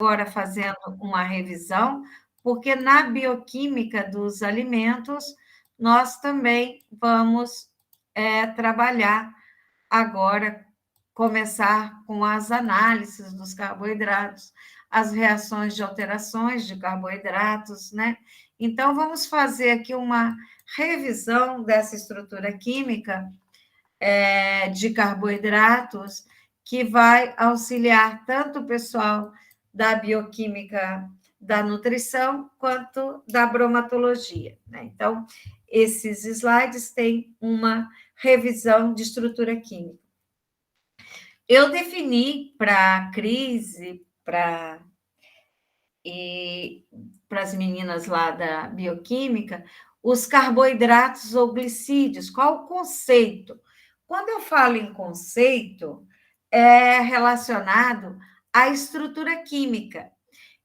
agora fazendo uma revisão, porque na bioquímica dos alimentos, nós também vamos trabalhar agora, começar com as análises dos carboidratos, as reações de alterações de carboidratos, né? Então, vamos fazer aqui uma revisão dessa estrutura química de carboidratos, que vai auxiliar tanto o pessoal da bioquímica da nutrição quanto da bromatologia, né? Então, esses slides têm uma revisão de estrutura química. Eu defini para a Cris e para as meninas lá da bioquímica os carboidratos ou glicídios. Qual o conceito? Quando eu falo em conceito, é relacionado à estrutura química.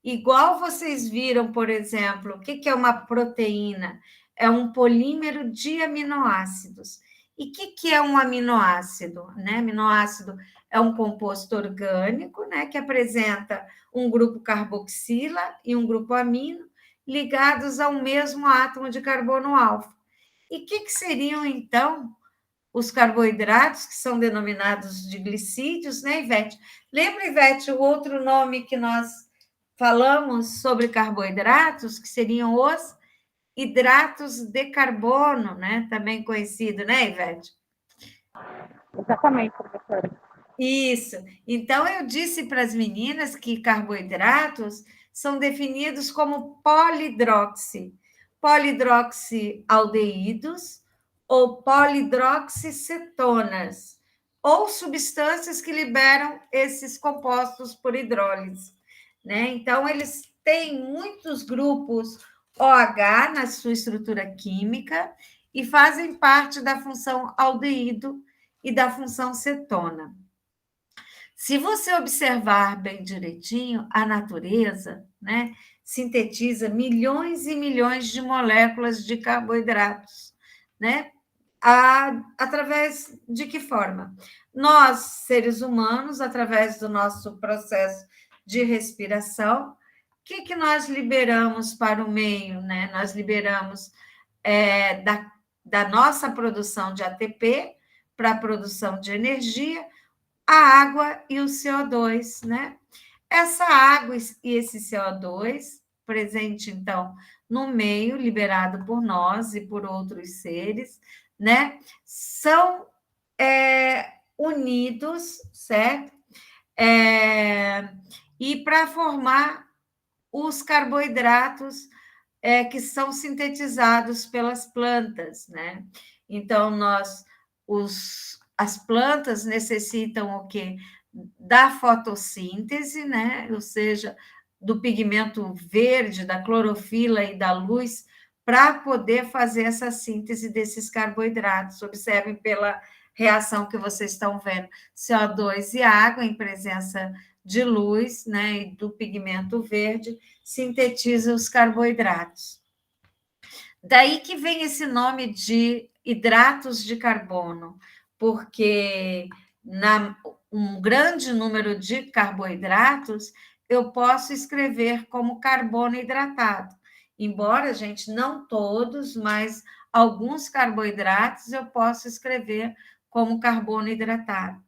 Igual vocês viram, por exemplo, o que é uma proteína? É um polímero de aminoácidos. E o que é um aminoácido? Né? Aminoácido é um composto orgânico, né, que apresenta um grupo carboxila e um grupo amino ligados ao mesmo átomo de carbono alfa. E o que seriam, então, os carboidratos, que são denominados de glicídios, né, Ivete? Lembra, Ivete, o outro nome que nós falamos sobre carboidratos, que seriam os hidratos de carbono, né? Também conhecido, né, Ivete? Exatamente, professora. Isso. Então, eu disse para as meninas que carboidratos são definidos como polidroxialdeídos ou polidroxicetonas, ou substâncias que liberam esses compostos por hidrólise, né? Então, eles têm muitos grupos OH na sua estrutura química e fazem parte da função aldeído e da função cetona. Se você observar bem direitinho, a natureza, né, sintetiza milhões e milhões de moléculas de carboidratos, né? Através de que forma? Nós, seres humanos, através do nosso processo de respiração, o que nós liberamos para o meio, né? Nós liberamos da nossa produção de ATP para a produção de energia, a água e o CO2, né? Essa água e esse CO2, presente, então, no meio, liberado por nós e por outros seres, né? São unidos, certo? E para formar os carboidratos que são sintetizados pelas plantas, né? Então, as plantas necessitam o quê? Da fotossíntese, né? Ou seja, do pigmento verde, da clorofila e da luz, para poder fazer essa síntese desses carboidratos. Observem pela reação que vocês estão vendo: CO2 e água em presença de luz, né, e do pigmento verde, sintetiza os carboidratos. Daí que vem esse nome de hidratos de carbono, porque um grande número de carboidratos eu posso escrever como carbono hidratado. Embora, gente, não todos, mas alguns carboidratos eu posso escrever como carbono hidratado.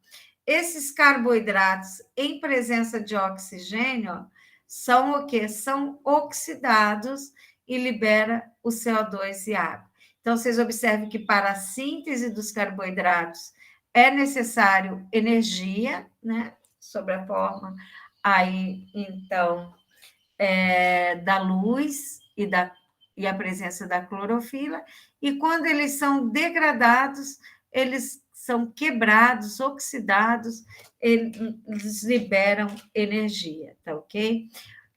Esses carboidratos em presença de oxigênio são o quê? São oxidados e libera o CO2 e água. Então, vocês observem que para a síntese dos carboidratos é necessário energia, né? Sob a forma aí, então, da luz e a presença da clorofila, e quando eles são degradados, eles são quebrados, oxidados, eles liberam energia, tá ok?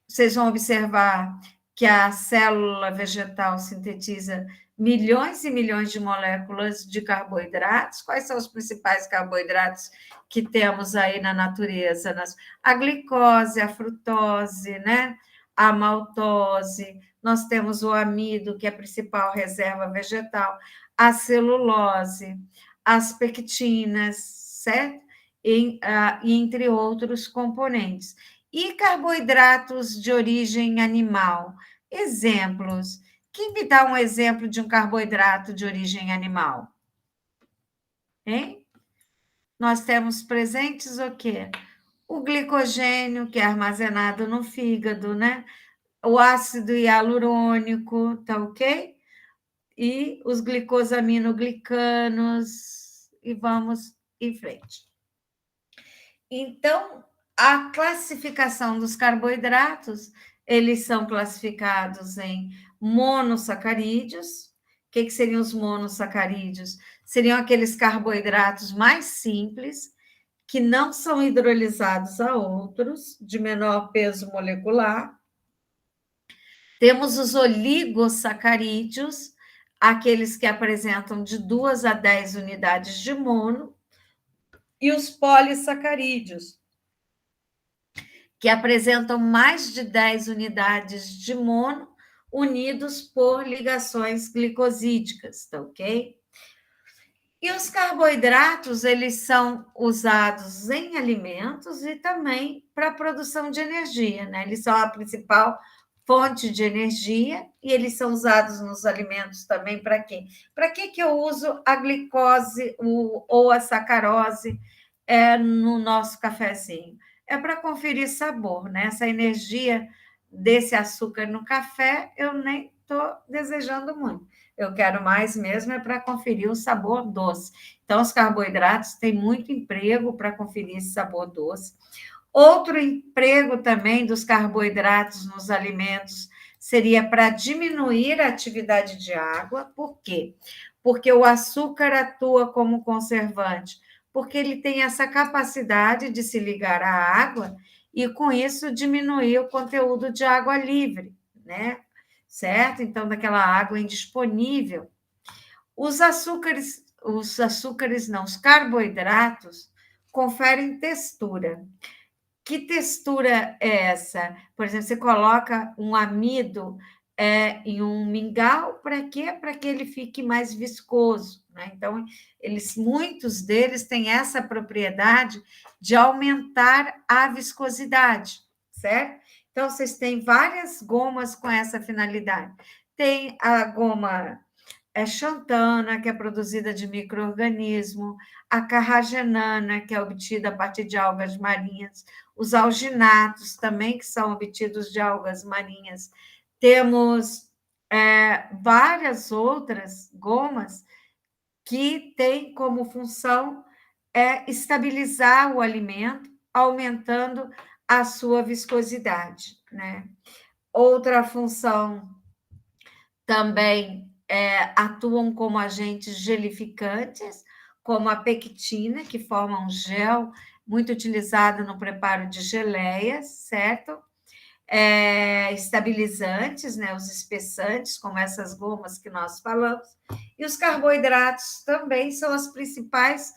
Vocês vão observar que a célula vegetal sintetiza milhões e milhões de moléculas de carboidratos. Quais são os principais carboidratos que temos aí na natureza? A glicose, a frutose, né? A maltose, nós temos o amido, que é a principal reserva vegetal, a celulose, as pectinas, certo? E entre outros componentes. E carboidratos de origem animal. Exemplos. Quem me dá um exemplo de um carboidrato de origem animal? Hein? Nós temos presentes o quê? O glicogênio, que é armazenado no fígado, né? O ácido hialurônico, tá ok? E os glicosaminoglicanos, e vamos em frente. Então, a classificação dos carboidratos, eles são classificados em monossacarídeos. O que seriam os monossacarídeos? Seriam aqueles carboidratos mais simples, que não são hidrolisados a outros, de menor peso molecular. Temos os oligossacarídeos, aqueles que apresentam de 2 a 10 unidades de mono, e os polissacarídeos, que apresentam mais de 10 unidades de mono, unidos por ligações glicosídicas, tá ok? E os carboidratos, eles são usados em alimentos e também para a produção de energia, né? Eles são a principal fonte de energia e eles são usados nos alimentos também para quê? Para que eu uso a glicose ou a sacarose no nosso cafezinho? É para conferir sabor, né? Essa energia desse açúcar no café, eu nem estou desejando muito. Eu quero mais mesmo é para conferir o sabor doce. Então, os carboidratos têm muito emprego para conferir esse sabor doce. Outro emprego também dos carboidratos nos alimentos seria para diminuir a atividade de água. Por quê? Porque o açúcar atua como conservante, porque ele tem essa capacidade de se ligar à água e, com isso, diminuir o conteúdo de água livre, né? Certo? Então, daquela água indisponível. Os açúcares não, os carboidratos conferem textura. Que textura é essa? Por exemplo, você coloca um amido em um mingau, para quê? Para que ele fique mais viscoso, né? Então, muitos deles têm essa propriedade de aumentar a viscosidade, certo? Então, vocês têm várias gomas com essa finalidade. Tem a goma xantana, que é produzida de micro-organismo, a carragenana, que é obtida a partir de algas marinhas, os alginatos também, que são obtidos de algas marinhas. Temos várias outras gomas que têm como função estabilizar o alimento, aumentando a sua viscosidade, né? Outra função também atuam como agentes gelificantes, como a pectina, que forma um gel muito utilizado no preparo de geleias, certo? Estabilizantes, né? Os espessantes, como essas gomas que nós falamos. E os carboidratos também são as principais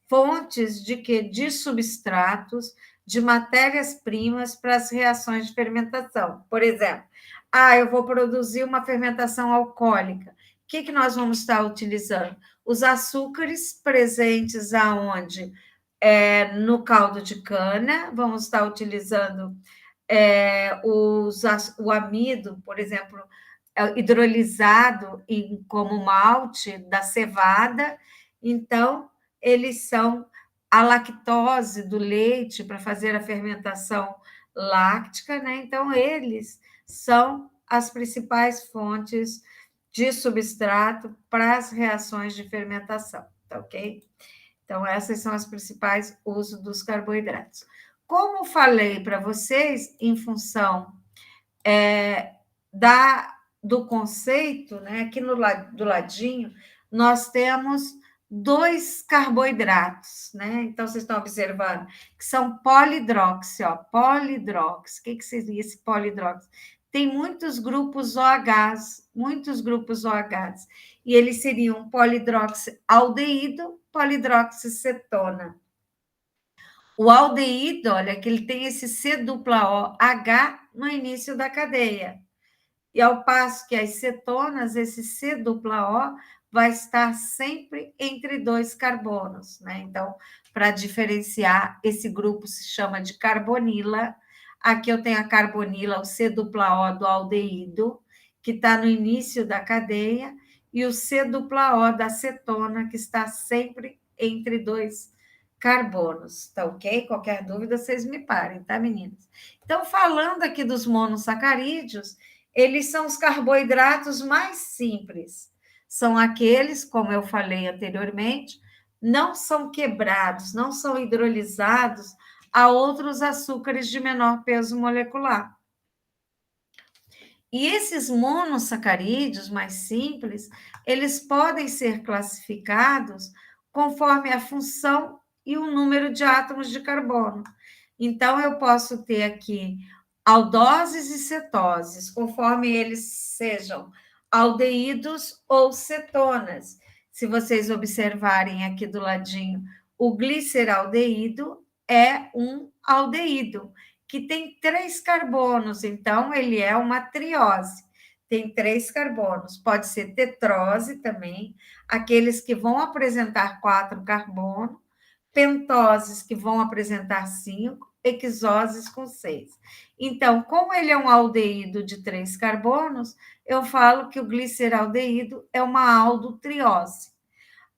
fontes de quê? De substratos, de matérias-primas para as reações de fermentação. Por exemplo, eu vou produzir uma fermentação alcoólica. O que nós vamos estar utilizando? Os açúcares presentes aonde? No caldo de cana, vamos estar utilizando o amido, por exemplo, hidrolisado como malte da cevada. Então, eles são a lactose do leite para fazer a fermentação láctica, né? Então, eles são as principais fontes de substrato para as reações de fermentação, tá ok? Então, essas são as principais usos dos carboidratos. Como falei para vocês, em função do conceito, né? Aqui do ladinho, nós temos 2 carboidratos, né? Então, vocês estão observando que são polidróxido, ó, polidróxido. O que seria esse polidróxido? Tem muitos grupos OHs, e eles seriam polidroxialdeído, polidroxicetona. O aldeído, olha, que ele tem esse C-O-H no início da cadeia. E ao passo que as cetonas, esse C-O vai estar sempre entre 2 carbonos, né? Então, para diferenciar, esse grupo se chama de carbonila, Aqui eu tenho a carbonila, o C-O do aldeído, que está no início da cadeia, e o C-O da acetona, que está sempre entre dois carbonos, tá ok? Qualquer dúvida, vocês me parem, tá, meninas? Então, falando aqui dos monossacarídeos, eles são os carboidratos mais simples. São aqueles, como eu falei anteriormente, não são quebrados, não são hidrolisados a outros açúcares de menor peso molecular. E esses monossacarídeos mais simples, eles podem ser classificados conforme a função e o número de átomos de carbono. Então, eu posso ter aqui aldoses e cetoses, conforme eles sejam aldeídos ou cetonas. Se vocês observarem aqui do ladinho, o gliceraldeído é um aldeído que tem 3 carbonos, então ele é uma triose. Tem 3 carbonos, pode ser tetrose também, aqueles que vão apresentar 4 carbonos, pentoses que vão apresentar 5, hexoses com 6. Então, como ele é um aldeído de 3 carbonos, eu falo que o gliceraldeído é uma aldotriose.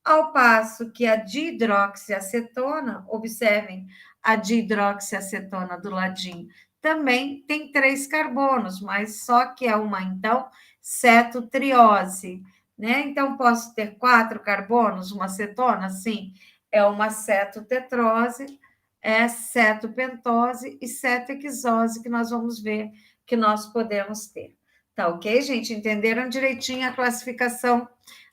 Ao passo que a dihidroxiacetona, observem a dihidroxiacetona do ladinho, também tem 3 carbonos, mas só que é uma, então, cetotriose, né? Então, posso ter 4 carbonos, uma cetona? Sim, é uma cetotetrose, é cetopentose e cetohexose que nós vamos ver que nós podemos ter. Tá ok, gente? Entenderam direitinho a classificação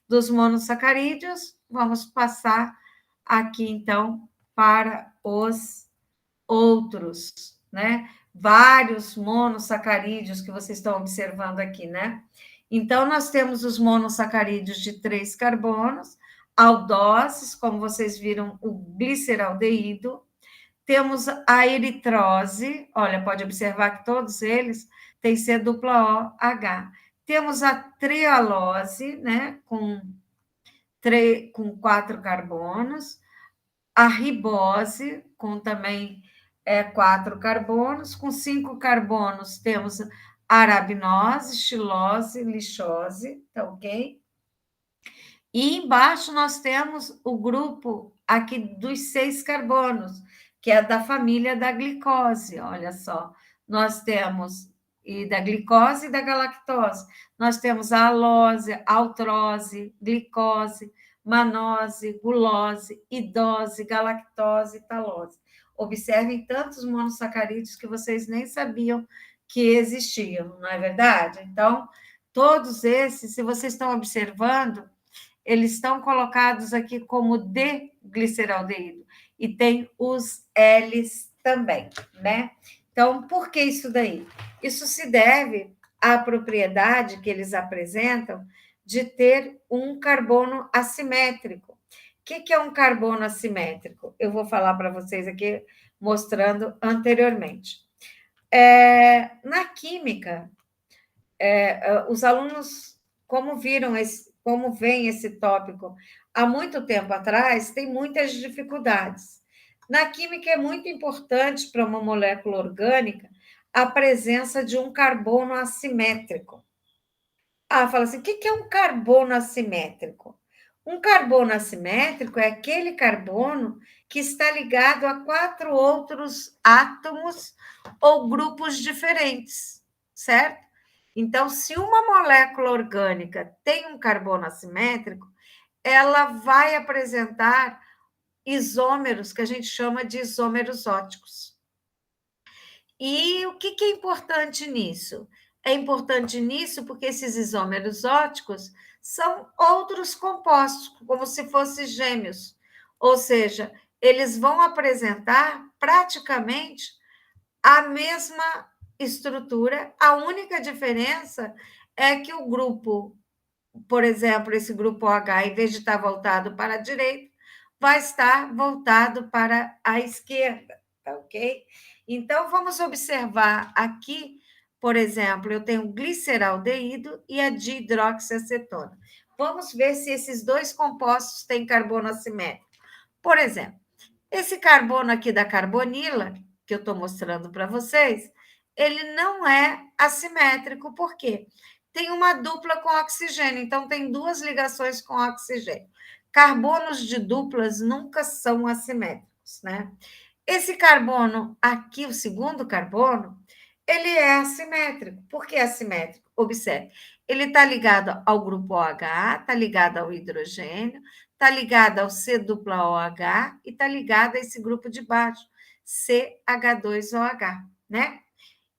dos monossacarídeos? Vamos passar aqui, então, para os outros, né? Vários monossacarídeos que vocês estão observando aqui, né? Então, nós temos os monossacarídeos de 3 carbonos, aldoses, como vocês viram, o gliceraldeído. Temos a eritrose, olha, pode observar que todos eles têm C-O-H. Temos a trialose, né, com 4 carbonos, a ribose, com também 4 carbonos, com 5 carbonos temos arabinose, xilose, lixose, tá ok? E embaixo nós temos o grupo aqui dos 6 carbonos, que é da família da glicose, olha só. Nós temos, e da glicose e da galactose, nós temos a alose, altrose, glicose, manose, gulose, idose, galactose e talose. Observem tantos monossacarídeos que vocês nem sabiam que existiam, não é verdade? Então, todos esses, se vocês estão observando, eles estão colocados aqui como D-gliceraldeído, e tem os L's também, né? Então, por que isso daí? Isso se deve à propriedade que eles apresentam de ter um carbono assimétrico. O que é um carbono assimétrico? Eu vou falar para vocês aqui, mostrando anteriormente. Na química, os alunos, como viram como vem esse tópico há muito tempo atrás, tem muitas dificuldades. Na química é muito importante para uma molécula orgânica a presença de um carbono assimétrico. Fala assim, o que é um carbono assimétrico? Um carbono assimétrico é aquele carbono que está ligado a 4 outros átomos ou grupos diferentes, certo? Então, se uma molécula orgânica tem um carbono assimétrico, ela vai apresentar isômeros, que a gente chama de isômeros óticos. E o que é importante nisso? É importante nisso porque esses isômeros óticos são outros compostos, como se fossem gêmeos. Ou seja, eles vão apresentar praticamente a mesma estrutura, a única diferença é que o grupo, por exemplo, esse grupo H, em vez de estar voltado para a direita, vai estar voltado para a esquerda, tá ok? Então, vamos observar aqui, por exemplo, eu tenho o gliceraldeído e a dihidroxiacetona. Vamos ver se esses dois compostos têm carbono assimétrico. Por exemplo, esse carbono aqui da carbonila, que eu estou mostrando para vocês, ele não é assimétrico, por quê? Tem uma dupla com oxigênio, então tem duas ligações com oxigênio. Carbonos de duplas nunca são assimétricos, né? Esse carbono aqui, o segundo carbono, ele é assimétrico. Por que assimétrico? Observe, ele está ligado ao grupo OH, está ligado ao hidrogênio, está ligado ao C dupla OH e está ligado a esse grupo de baixo, CH2OH, né?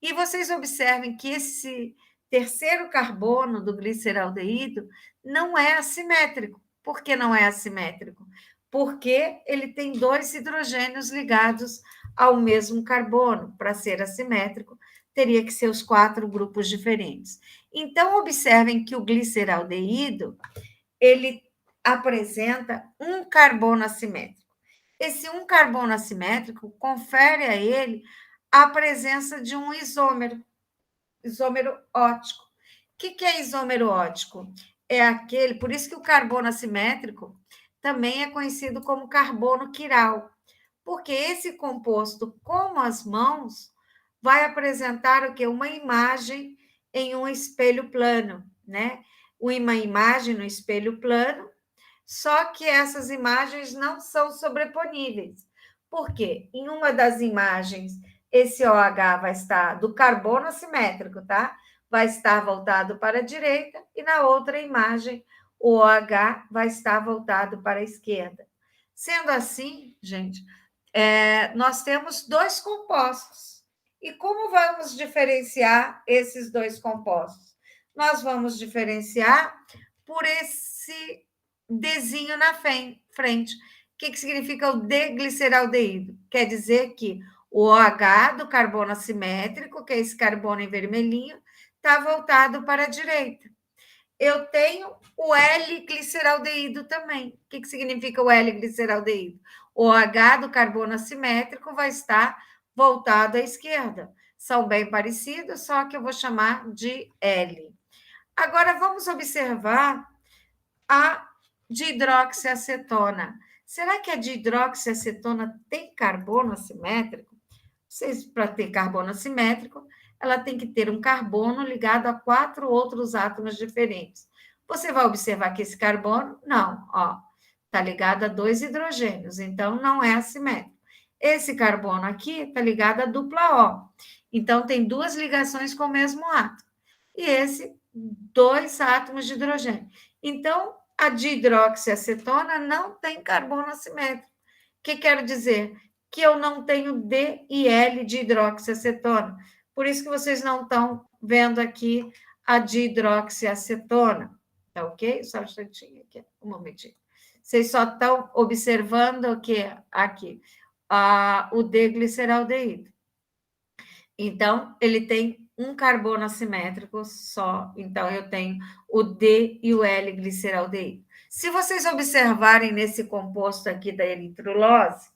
E vocês observem que esse terceiro carbono do gliceraldeído não é assimétrico. Por que não é assimétrico? Porque ele tem dois hidrogênios ligados ao mesmo carbono. Para ser assimétrico, teria que ser os quatro grupos diferentes. Então, observem que o gliceraldeído, ele apresenta um carbono assimétrico. Esse um carbono assimétrico confere a ele a presença de um isômero ótico. O que é isômero ótico? É aquele, por isso que o carbono assimétrico também é conhecido como carbono quiral, porque esse composto, como as mãos, vai apresentar o que? Uma imagem em um espelho plano, né? Uma imagem no espelho plano, só que essas imagens não são sobreponíveis. Por quê? Em uma das imagens, esse OH vai estar do carbono assimétrico, tá? Vai estar voltado para a direita, e na outra imagem, o OH vai estar voltado para a esquerda. Sendo assim, gente, nós temos dois compostos. E como vamos diferenciar esses dois compostos? Nós vamos diferenciar por esse Dzinho na frente. O que significa o D-gliceraldeído? Quer dizer que o OH do carbono assimétrico, que é esse carbono em vermelhinho, está voltado para a direita. Eu tenho o L-gliceraldeído também. O que significa o L-gliceraldeído? O OH do carbono assimétrico vai estar voltado à esquerda. São bem parecidos, só que eu vou chamar de L. Agora, vamos observar a dihidroxiacetona. Será que a dihidroxiacetona tem carbono assimétrico? Vocês, para ter carbono assimétrico, ela tem que ter um carbono ligado a 4 outros átomos diferentes. Você vai observar que esse carbono, não, ó, está ligado a 2 hidrogênios, então não é assimétrico. Esse carbono aqui está ligado a dupla O, então tem duas ligações com o mesmo átomo. E esse, 2 átomos de hidrogênio. Então, a dihidroxiacetona não tem carbono assimétrico. O que quero dizer? Que eu não tenho D e L de hidroxiacetona. Por isso que vocês não estão vendo aqui a dihidroxiacetona. Tá ok? Só um instantinho aqui, um momentinho. Vocês só estão observando o que aqui? O D-gliceraldeído. Então, ele tem um carbono assimétrico só. Então, eu tenho o D e o L-gliceraldeído. Se vocês observarem nesse composto aqui da eritrulose,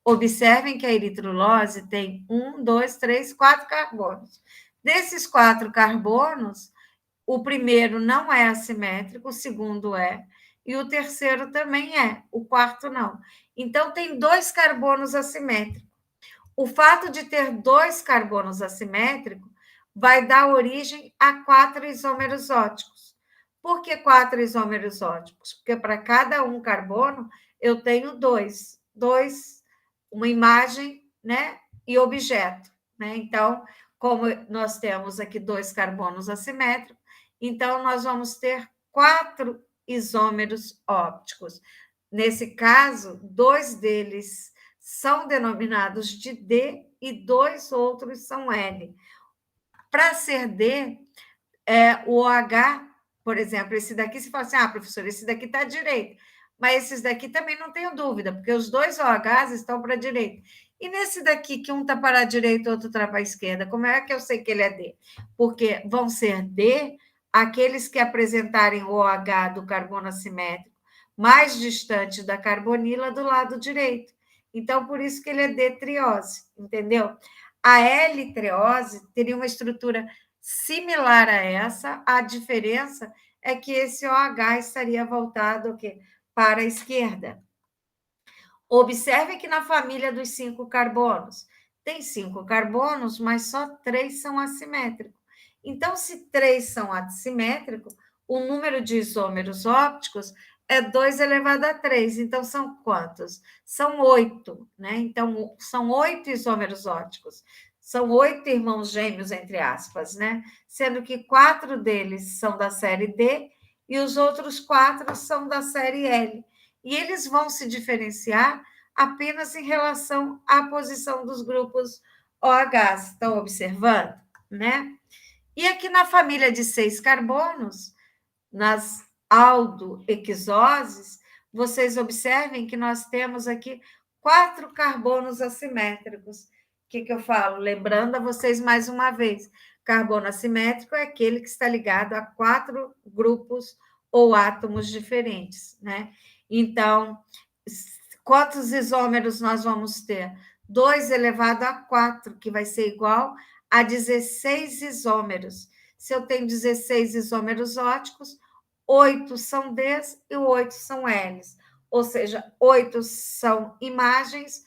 observem que a eritrulose tem 1, 2, 3, 4 carbonos. Desses 4 carbonos, o primeiro não é assimétrico, o segundo é, e o terceiro também é, o quarto não. Então, tem 2 carbonos assimétricos. O fato de ter 2 carbonos assimétricos vai dar origem a 4 isômeros óticos. Por que 4 isômeros óticos? Porque para cada um carbono eu tenho 2, uma imagem, né, e objeto, né? Então, como nós temos aqui 2 carbonos assimétricos, então nós vamos ter 4 isômeros ópticos. Nesse caso, 2 deles são denominados de D e 2 outros são L. Para ser D, o OH, por exemplo, esse daqui, você fala assim, professor, esse daqui está à direita, mas esses daqui também não tenho dúvida, porque os 2 OHs estão para a direita. E nesse daqui, que um está para a direita e outro está para a esquerda, como é que eu sei que ele é D? Porque vão ser D aqueles que apresentarem o OH do carbono assimétrico mais distante da carbonila do lado direito. Então, por isso que ele é D-triose, entendeu? A L-triose teria uma estrutura similar a essa, a diferença é que esse OH estaria voltado o quê? Para a esquerda. Observe que na família dos 5 carbonos tem 5 carbonos, mas só 3 são assimétricos. Então, se 3 são assimétricos, o número de isômeros ópticos é 2 elevado a 3. Então, são quantos? São 8, né? Então, são 8 isômeros ópticos. São 8 irmãos gêmeos, entre aspas, né? Sendo que 4 deles são da série D e os outros 4 são da série L. E eles vão se diferenciar apenas em relação à posição dos grupos OH. Estão observando, né? E aqui na família de 6 carbonos, nas aldohexoses, vocês observem que nós temos aqui 4 carbonos assimétricos. O que eu falo? Lembrando a vocês mais uma vez, carbono assimétrico é aquele que está ligado a 4 grupos ou átomos diferentes, né? Então, quantos isômeros nós vamos ter? 2 elevado a 4, que vai ser igual a 16 isômeros. Se eu tenho 16 isômeros óticos, 8 são Ds e 8 são Ls. Ou seja, 8 são imagens,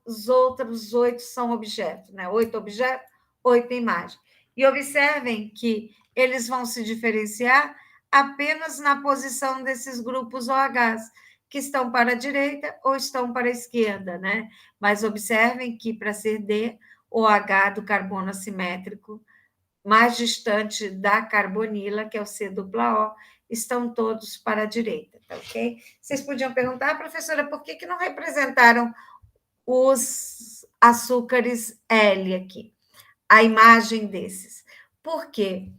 os outros 8 são objetos, né? 8 objetos, 8 imagens. E observem que eles vão se diferenciar apenas na posição desses grupos OHs, que estão para a direita ou estão para a esquerda, né? Mas observem que para ser D, o H do carbono assimétrico mais distante da carbonila, que é o C-O, estão todos para a direita, tá ok? Vocês podiam perguntar, professora, por que não representaram os açúcares L aqui? A imagem desses. Por quê?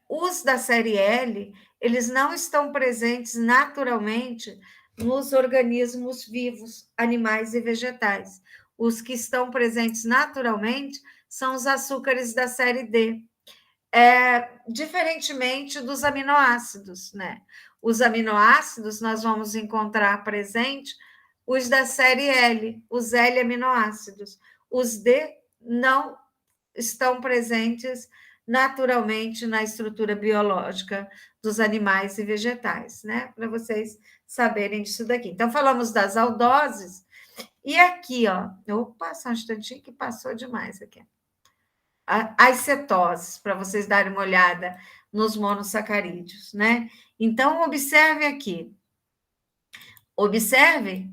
Os da série L, eles não estão presentes naturalmente nos organismos vivos, animais e vegetais. Os que estão presentes naturalmente são os açúcares da série D, diferentemente dos aminoácidos, né? Os aminoácidos nós vamos encontrar presente os da série L, os L-aminoácidos. Os D não estão presentes naturalmente na estrutura biológica dos animais e vegetais, né? Para vocês saberem disso daqui. Então, falamos das aldoses, e aqui, ó, opa, só um instantinho que passou demais aqui. As cetoses, para vocês darem uma olhada nos monossacarídeos, né? Então, observe aqui. Observe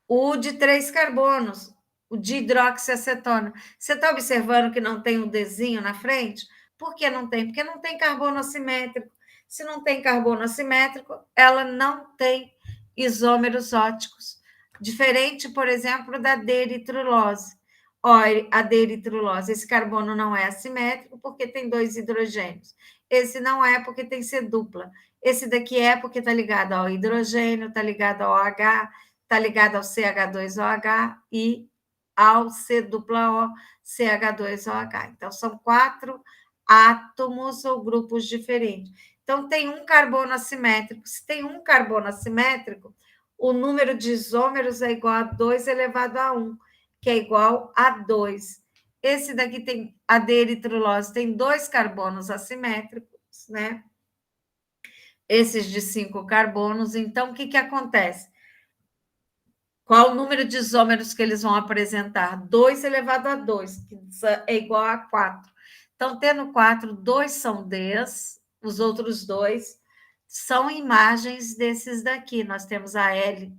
o de 3 carbonos, o de hidroxiacetona. Você está observando que não tem um Dzinho na frente? Por que não tem? Porque não tem carbono assimétrico. Se não tem carbono assimétrico, ela não tem isômeros óticos. Diferente, por exemplo, da D-eritrilose. Olha, a D-eritrilose, esse carbono não é assimétrico porque tem 2 hidrogênios. Esse não é porque tem C dupla. Esse daqui é porque está ligado ao hidrogênio, está ligado ao OH, está ligado ao CH2OH e ao C-O, CH2OH. Então, são 4 átomos ou grupos diferentes. Então, tem um carbono assimétrico. Se tem um carbono assimétrico, o número de isômeros é igual a 2 elevado a 1, que é igual a 2. Esse daqui tem a D-eritrilose, tem 2 carbonos assimétricos, né? Esses de 5 carbonos. Então, o que acontece? Qual o número de isômeros que eles vão apresentar? 2 elevado a 2, que é igual a 4. Então, tendo 4, 2 são Ds, os outros 2 são imagens desses daqui. Nós temos a L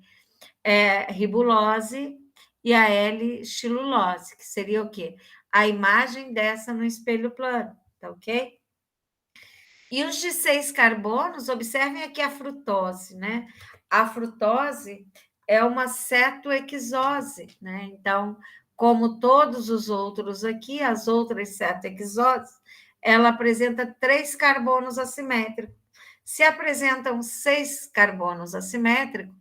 ribulose e a L xilulose, que seria o quê? A imagem dessa no espelho plano, tá ok? E os de 6 carbonos, observem aqui a frutose, né? A frutose é uma cetoexose, né? Então, como todos os outros aqui, as outras cetoexoses, ela apresenta 3 carbonos assimétricos. Se apresentam 6 carbonos assimétricos,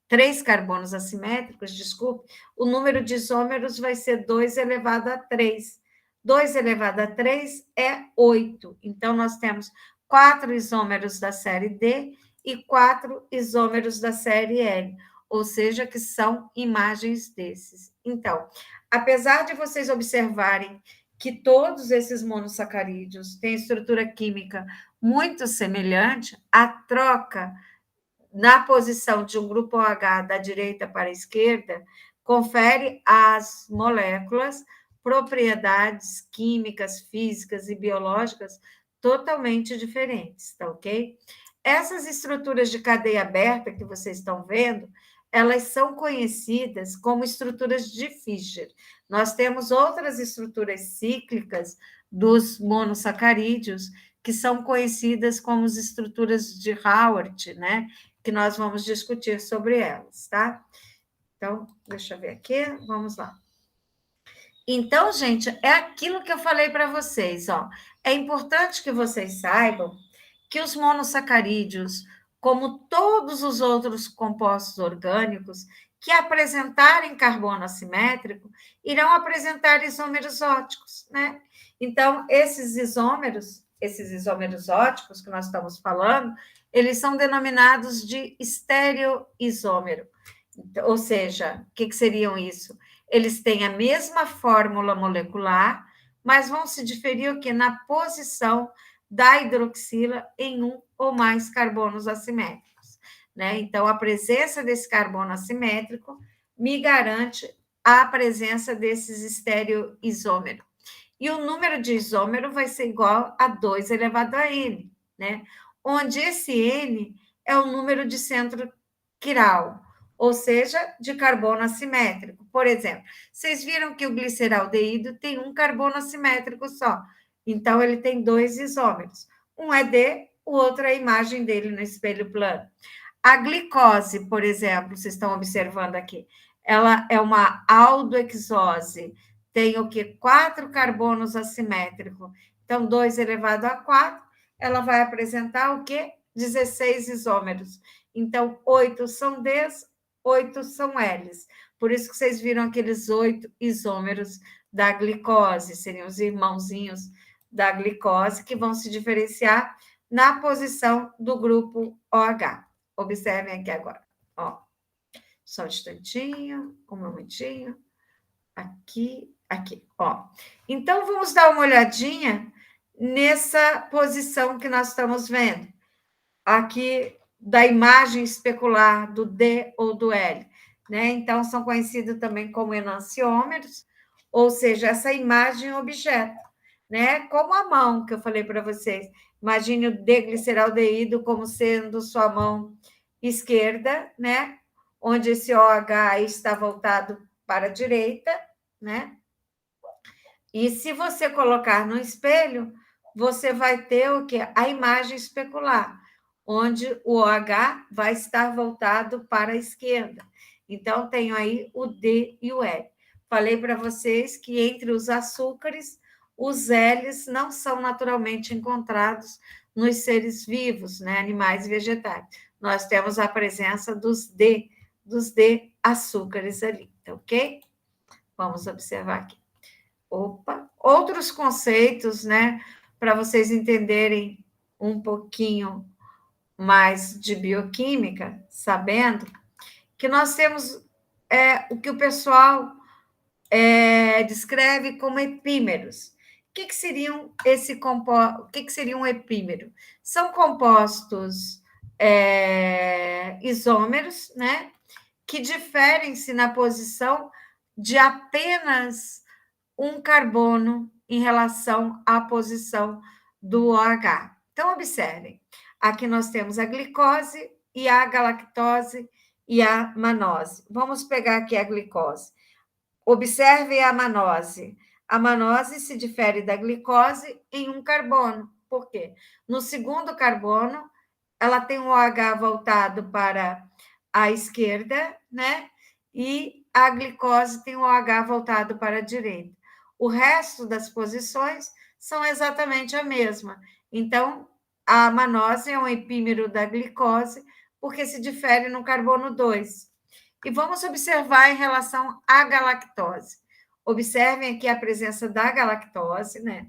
3 carbonos assimétricos, desculpe, o número de isômeros vai ser 2 elevado a 3. 2 elevado a 3 é 8. Então, nós temos 4 isômeros da série D e 4 isômeros da série L, ou seja, que são imagens desses. Então, apesar de vocês observarem que todos esses monossacarídeos têm estrutura química muito semelhante, a troca na posição de um grupo OH da direita para a esquerda confere às moléculas propriedades químicas, físicas e biológicas totalmente diferentes, tá ok? Essas estruturas de cadeia aberta que vocês estão vendo, elas são conhecidas como estruturas de Fischer. Nós temos outras estruturas cíclicas dos monossacarídeos que são conhecidas como as estruturas de Howard, né? Que nós vamos discutir sobre elas, tá? Então, deixa eu ver aqui, vamos lá. Então, gente, é aquilo que eu falei para vocês, ó. É importante que vocês saibam que os monossacarídeos, como todos os outros compostos orgânicos que apresentarem carbono assimétrico, irão apresentar isômeros óticos, né? Então, esses isômeros óticos que nós estamos falando, eles são denominados de estereoisômero. Ou seja, o que seriam isso? Eles têm a mesma fórmula molecular, mas vão se diferir o quê? Na posição da hidroxila em um ou mais carbonos assimétricos, né? Então, a presença desse carbono assimétrico me garante a presença desses estereoisômeros. E o número de isômero vai ser igual a 2 elevado a n, né? Onde esse n é o número de centro quiral, ou seja, de carbono assimétrico. Por exemplo, vocês viram que o gliceraldeído tem um carbono assimétrico só, então ele tem 2 isômeros. Um é D, o outro é a imagem dele no espelho plano. A glicose, por exemplo, vocês estão observando aqui, ela é uma aldoexose, tem o que? 4 carbonos assimétricos. Então, 2 elevado a 4, ela vai apresentar o quê? 16 isômeros. Então, 8 são Ds, 8 são Ls. Por isso que vocês viram aqueles 8 isômeros da glicose, seriam os irmãozinhos da glicose, que vão se diferenciar na posição do grupo OH. Observem aqui agora, ó. Só um instantinho, um momentinho. Aqui, ó. Então, vamos dar uma olhadinha nessa posição que nós estamos vendo. Aqui, da imagem especular do D ou do L, né? Então, são conhecidos também como enantiômeros, ou seja, essa imagem objeto, né? Como a mão que eu falei para vocês. Imagine o D-gliceraldeído como sendo sua mão esquerda, né? Onde esse OH está voltado para a direita, né? E se você colocar no espelho, você vai ter o quê? A imagem especular, onde o OH vai estar voltado para a esquerda. Então, tenho aí o D e o L. Falei para vocês que entre os açúcares, os L's não são naturalmente encontrados nos seres vivos, né? Animais e vegetais. Nós temos a presença dos D açúcares ali, tá ok? Vamos observar aqui. Opa, outros conceitos, né, para vocês entenderem um pouquinho mais de bioquímica, sabendo que nós temos o que o pessoal descreve como epímeros. O que seriam o que seria um epímero? São compostos isômeros, né, que diferem-se na posição de apenas um carbono em relação à posição do OH. Então, observem, aqui nós temos a glicose e a galactose e a manose. Vamos pegar aqui a glicose. Observe a manose. A manose se difere da glicose em um carbono. Por quê? No segundo carbono, ela tem o OH voltado para a esquerda, né? E a glicose tem o OH voltado para a direita. O resto das posições são exatamente a mesma. Então, a manose é um epímero da glicose, porque se difere no carbono 2. E vamos observar em relação à galactose. Observem aqui a presença da galactose, né?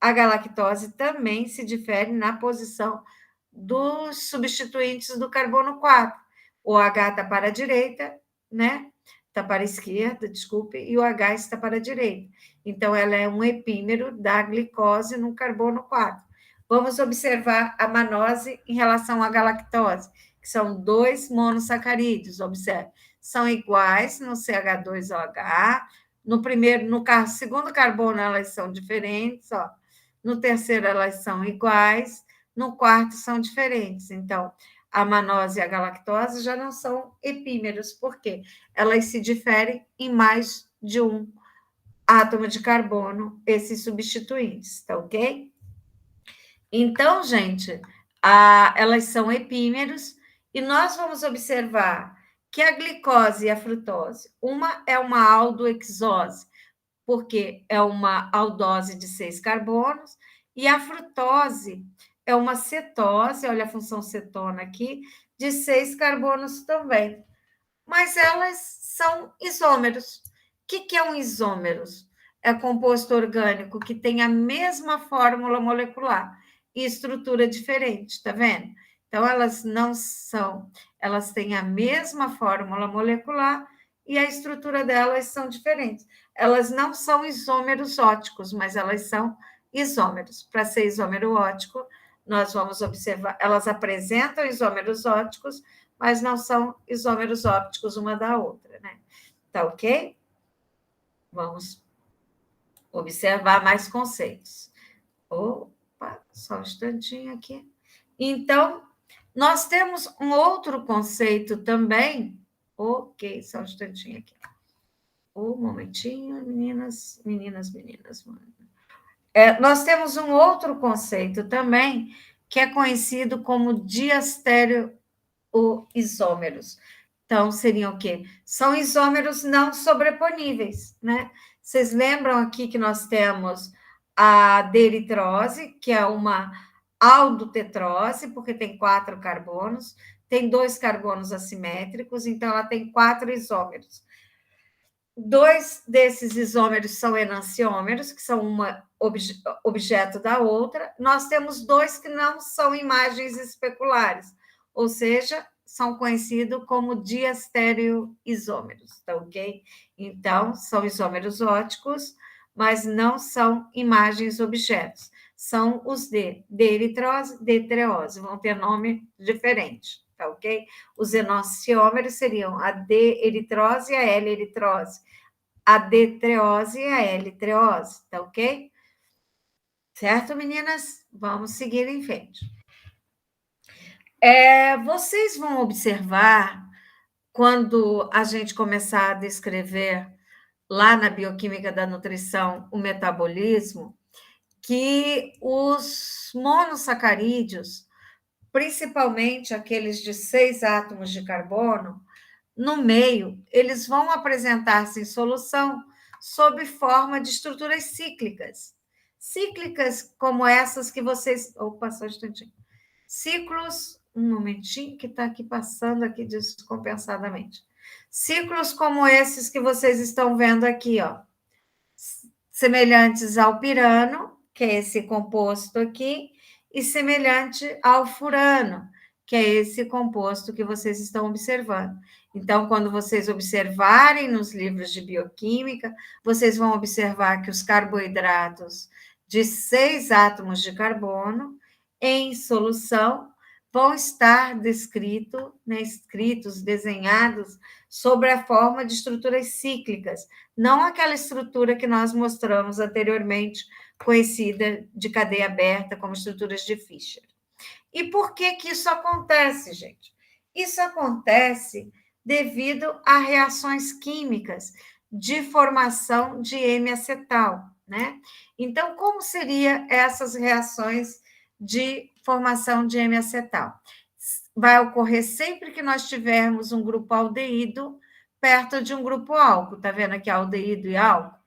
A galactose também se difere na posição dos substituintes do carbono 4. O H está para a direita, né? Está para a esquerda, desculpe, e o H está para a direita. Então, ela é um epímero da glicose no carbono 4. Vamos observar a manose em relação à galactose, que são 2 monossacarídeos, observe. são iguais no CH2OH, no segundo carbono elas são diferentes, ó. No terceiro elas são iguais, no quarto são diferentes. Então, a manose e a galactose já não são epímeros, porque elas se diferem em mais de um átomo de carbono, esses substituintes, tá ok? Então, gente, elas são epímeros e nós vamos observar que a glicose e a frutose, uma é uma aldoexose, porque é uma aldose de 6 carbonos, e a frutose é uma cetose, olha a função cetona aqui, de 6 carbonos também. Mas elas são isômeros. O que é um isômeros? É composto orgânico que tem a mesma fórmula molecular e estrutura diferente, tá vendo? Então, elas não são, elas têm a mesma fórmula molecular e a estrutura delas são diferentes. Elas não são isômeros óticos, mas elas são isômeros. Para ser isômero ótico, nós vamos observar, elas apresentam isômeros óticos, mas não são isômeros ópticos uma da outra, né? Tá ok? Vamos observar mais conceitos. Opa, só um instantinho aqui. Então, nós temos um outro conceito também. Ok, só um instantinho aqui. Um momentinho, meninas. Nós temos um outro conceito também, que é conhecido como diastéreoisômeros. Então, seriam o quê? São isômeros não sobreponíveis, né? Vocês lembram aqui que nós temos a D-eritrose, que é uma aldotetrose, porque tem 4 carbonos, tem 2 carbonos assimétricos, então ela tem 4 isômeros. 2 desses isômeros são enantiômeros, que são uma objeto da outra. Nós temos 2 que não são imagens especulares, ou seja, são conhecidos como diastereoisômeros, tá ok? Então, são isômeros óticos, mas não são imagens objetos. São os D-eritrose, D-treose, vão ter nome diferente, tá ok? Os enantiômeros seriam a D-eritrose e a L-eritrose, a D-treose e a L-treose, tá ok? Certo, meninas? Vamos seguir em frente. Vocês vão observar, quando a gente começar a descrever lá na bioquímica da nutrição o metabolismo, que os monossacarídeos, principalmente aqueles de 6 átomos de carbono, no meio, eles vão apresentar-se em solução sob forma de estruturas cíclicas. Cíclicas como essas que vocês... Opa, só um instantinho. Ciclos... Um momentinho que está aqui passando aqui descompensadamente. Ciclos como esses que vocês estão vendo aqui, ó. Semelhantes ao pirano, que é esse composto aqui, e semelhante ao furano, que é esse composto que vocês estão observando. Então, quando vocês observarem nos livros de bioquímica, vocês vão observar que os carboidratos de 6 átomos de carbono em solução vão estar escritos, desenhados sobre a forma de estruturas cíclicas, não aquela estrutura que nós mostramos anteriormente, conhecida de cadeia aberta como estruturas de Fischer. E por que isso acontece, gente? Isso acontece devido a reações químicas de formação de M-acetal, né? Então, como seriam essas reações de formação de M-acetal? Vai ocorrer sempre que nós tivermos um grupo aldeído perto de um grupo álcool, tá vendo aqui aldeído e álcool?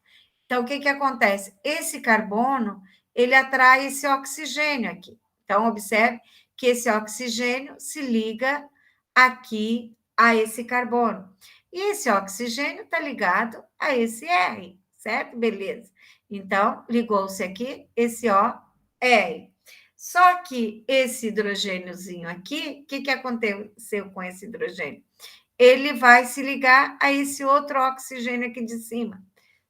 Então, o que acontece? Esse carbono, ele atrai esse oxigênio aqui. Então, observe que esse oxigênio se liga aqui a esse carbono. E esse oxigênio está ligado a esse R, certo? Beleza. Então, ligou-se aqui esse OR. Só que esse hidrogêniozinho aqui, o que aconteceu com esse hidrogênio? Ele vai se ligar a esse outro oxigênio aqui de cima.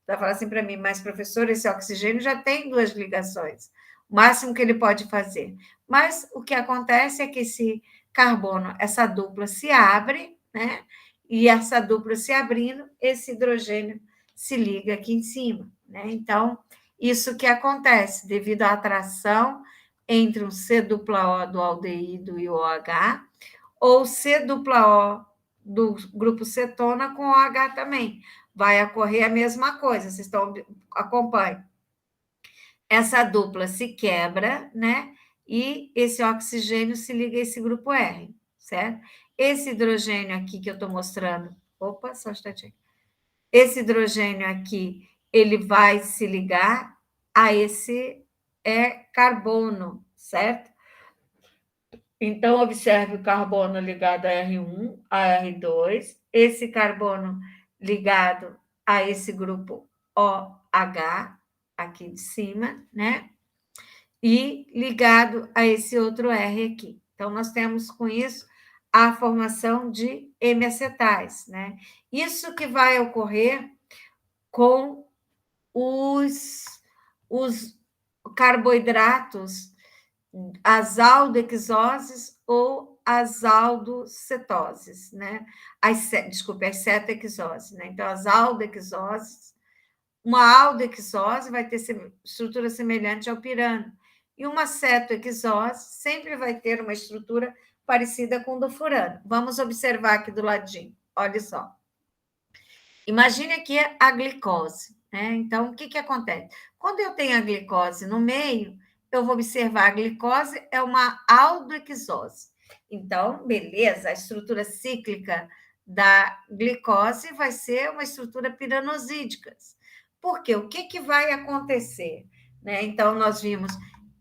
Vai falar assim para mim, mas professor, esse oxigênio já tem 2 ligações, o máximo que ele pode fazer. Mas o que acontece é que esse carbono, essa dupla se abre, né? e essa dupla se abrindo, esse hidrogênio se liga aqui em cima, né? Então, isso que acontece devido à atração entre o C-dupla-O do aldeído e o OH, ou C-dupla-O do grupo cetona com OH também. Vai ocorrer a mesma coisa, vocês estão acompanham. Essa dupla se quebra, né? E esse oxigênio se liga a esse grupo R, certo? Esse hidrogênio aqui que eu estou mostrando, opa, só um instantinho. Esse hidrogênio aqui, ele vai se ligar a esse carbono, certo? Então, observe o carbono ligado a R1, a R2, esse carbono ligado a esse grupo OH, aqui de cima, né? E ligado a esse outro R aqui. Então, nós temos com isso a formação de M-acetais, né? Isso que vai ocorrer com os carboidratos, as aldexoses ou as aldocetoses, né? Desculpe, as cetoexoses, né? Então, as aldexoses, uma aldexose vai ter estrutura semelhante ao pirano, e uma cetoexose sempre vai ter uma estrutura parecida com o do furano. Vamos observar aqui do ladinho, olha só. Imagine aqui a glicose, né? Então, o que acontece? Quando eu tenho a glicose no meio, eu vou observar a glicose é uma aldoexose. Então, beleza, a estrutura cíclica da glicose vai ser uma estrutura piranosídica. Por quê? O que vai acontecer? Né? Então, nós vimos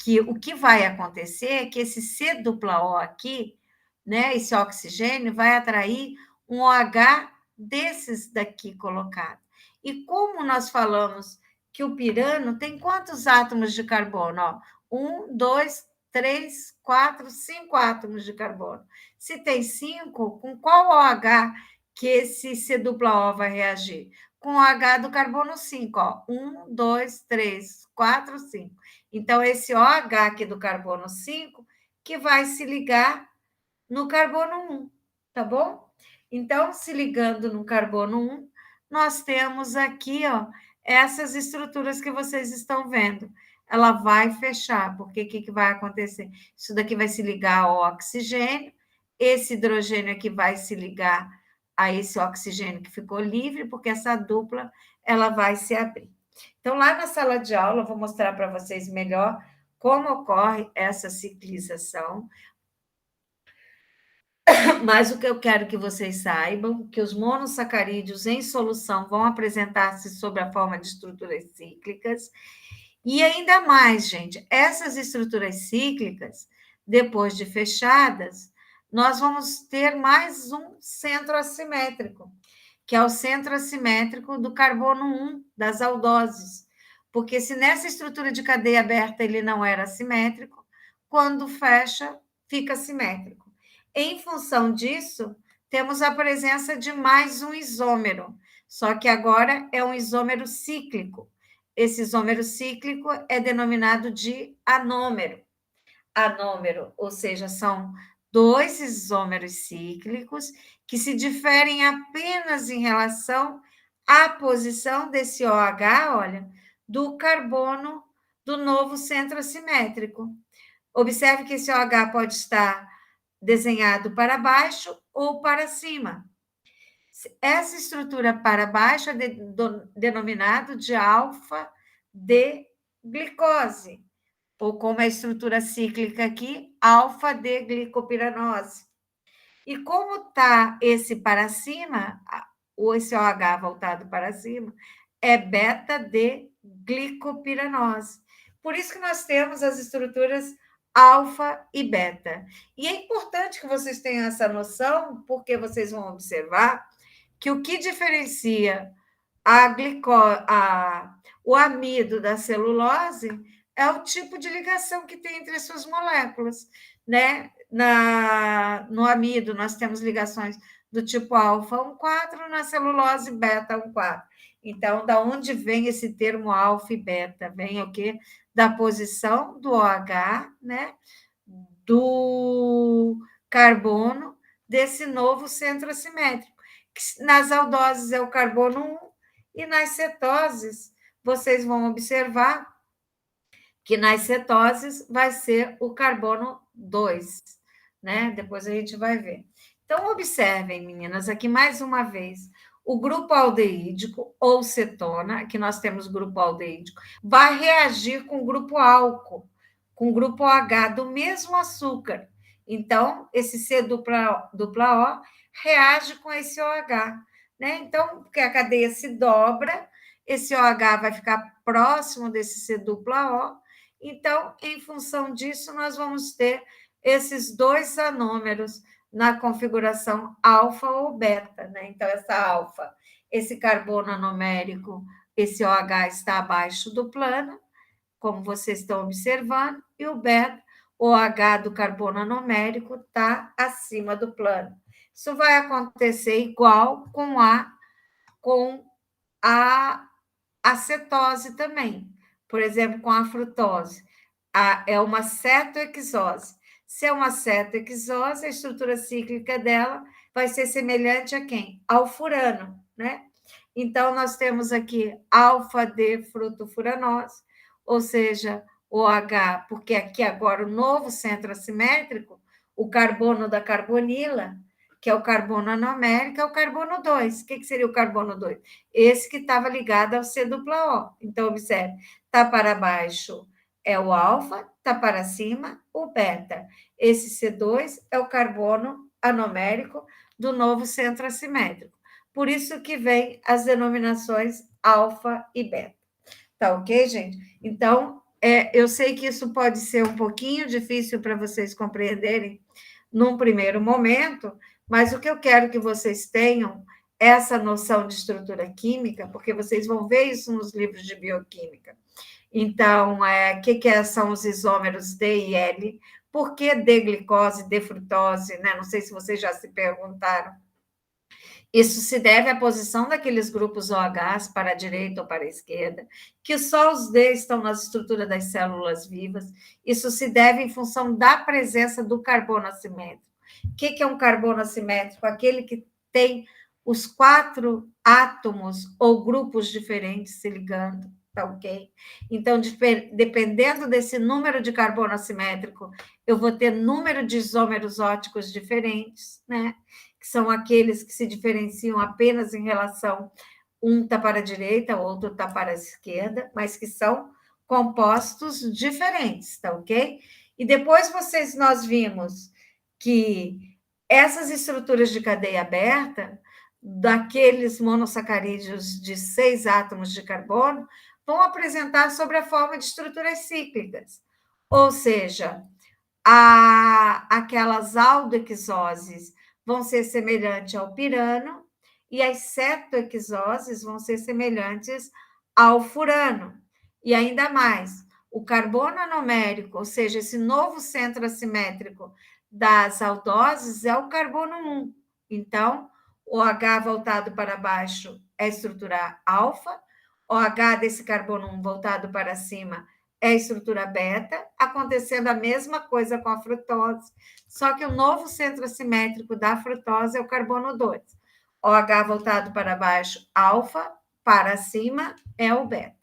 que o que vai acontecer é que esse C-dupla-O aqui, né, esse oxigênio, vai atrair um OH desses daqui colocado. E como nós falamos que o pirano tem quantos átomos de carbono? Ó, 1, 2, 3, 4, 5 átomos de carbono. Se tem 5, com qual OH que esse C-dupla-O vai reagir? Com o OH do carbono 5, ó. 1, 2, 3, 4, 5. Então, esse OH aqui do carbono 5 que vai se ligar no carbono 1, tá bom? Então, se ligando no carbono 1, nós temos aqui, ó, essas estruturas que vocês estão vendo. Ela vai fechar, porque o que vai acontecer? Isso daqui vai se ligar ao oxigênio, esse hidrogênio aqui vai se ligar a esse oxigênio que ficou livre, porque essa dupla ela vai se abrir. Então, lá na sala de aula, eu vou mostrar para vocês melhor como ocorre essa ciclização. Mas o que eu quero que vocês saibam, que os monossacarídeos em solução vão apresentar-se sob a forma de estruturas cíclicas, e ainda mais, gente, essas estruturas cíclicas, depois de fechadas, nós vamos ter mais um centro assimétrico, que é o centro assimétrico do carbono 1, das aldoses. Porque se nessa estrutura de cadeia aberta ele não era assimétrico, quando fecha, fica simétrico. Em função disso, temos a presença de mais um isômero, só que agora é um isômero cíclico. Esse isômero cíclico é denominado de anômero. Anômero, ou seja, são dois isômeros cíclicos que se diferem apenas em relação à posição desse OH, olha, do carbono do novo centro assimétrico. Observe que esse OH pode estar desenhado para baixo ou para cima. Essa estrutura para baixo é denominado de alfa de glicose, ou como a estrutura cíclica aqui, alfa de glicopiranose. E como está esse para cima, ou esse OH voltado para cima, é beta de glicopiranose. Por isso que nós temos as estruturas alfa e beta. E é importante que vocês tenham essa noção, porque vocês vão observar que o que diferencia o amido da celulose é o tipo de ligação que tem entre as suas moléculas, né? No amido, nós temos ligações do tipo alfa 1,4, na celulose beta 1,4. Então, da onde vem esse termo alfa e beta? Vem o quê? Da posição do OH, né? Do carbono desse novo centro assimétrico. Nas aldoses é o carbono 1, e nas cetoses, vocês vão observar que nas cetoses vai ser o carbono 2, né? Depois a gente vai ver. Então, observem, meninas, aqui mais uma vez. O grupo aldeídico ou cetona, aqui nós temos grupo aldeídico, vai reagir com o grupo álcool, com o grupo OH do mesmo açúcar. Então, esse C dupla O reage com esse OH, né? Então, porque a cadeia se dobra, esse OH vai ficar próximo desse C dupla O. Então, em função disso, nós vamos ter esses dois anômeros na configuração alfa ou beta, né? Então, essa alfa, esse carbono anomérico, esse OH está abaixo do plano, como vocês estão observando, e o beta, o OH do carbono anomérico, está acima do plano. Isso vai acontecer igual com a acetose também. Por exemplo, com a frutose. É uma cetoexose. Se é uma cetoexose, a estrutura cíclica dela vai ser semelhante a quem? Ao furano, né? Então, nós temos aqui alfa-D-frutofuranose, ou seja, o H, porque aqui agora o novo centro assimétrico, o carbono da carbonila, que é o carbono anomérico, é o carbono 2. O que seria o carbono 2? Esse que estava ligado ao C dupla O. Então, observe, está para baixo é o alfa, está para cima o beta. Esse C2 é o carbono anomérico do novo centro assimétrico. Por isso que vem as denominações alfa e beta. Tá ok, gente? Então, eu sei que isso pode ser um pouquinho difícil para vocês compreenderem num primeiro momento, mas o que eu quero que vocês tenham é essa noção de estrutura química, porque vocês vão ver isso nos livros de bioquímica. Então, que são os isômeros D e L? Por que D-glicose, D-frutose? Né? Não sei se vocês já se perguntaram. Isso se deve à posição daqueles grupos OHs para a direita ou para a esquerda, que só os D estão nas estruturas das células vivas. Isso se deve em função da presença do carbono assimétrico. O que é um carbono assimétrico? Aquele que tem os 4 átomos ou grupos diferentes se ligando, tá ok? Então, dependendo desse número de carbono assimétrico, eu vou ter número de isômeros óticos diferentes, né? Que são aqueles que se diferenciam apenas em relação, um está para a direita, o outro está para a esquerda, mas que são compostos diferentes, tá ok? E depois nós vimos que essas estruturas de cadeia aberta, daqueles monossacarídeos de 6 átomos de carbono, vão apresentar sobre a forma de estruturas cíclicas, ou seja, aquelas aldoexoses vão ser semelhantes ao pirano e as cetoexoses vão ser semelhantes ao furano. E ainda mais, o carbono anomérico, ou seja, esse novo centro assimétrico das aldoses é o carbono 1. Então, o H voltado para baixo é a estrutura alfa, o H desse carbono 1 voltado para cima é a estrutura beta, acontecendo a mesma coisa com a frutose, só que o novo centro assimétrico da frutose é o carbono 2. OH voltado para baixo, alfa, para cima é o beta.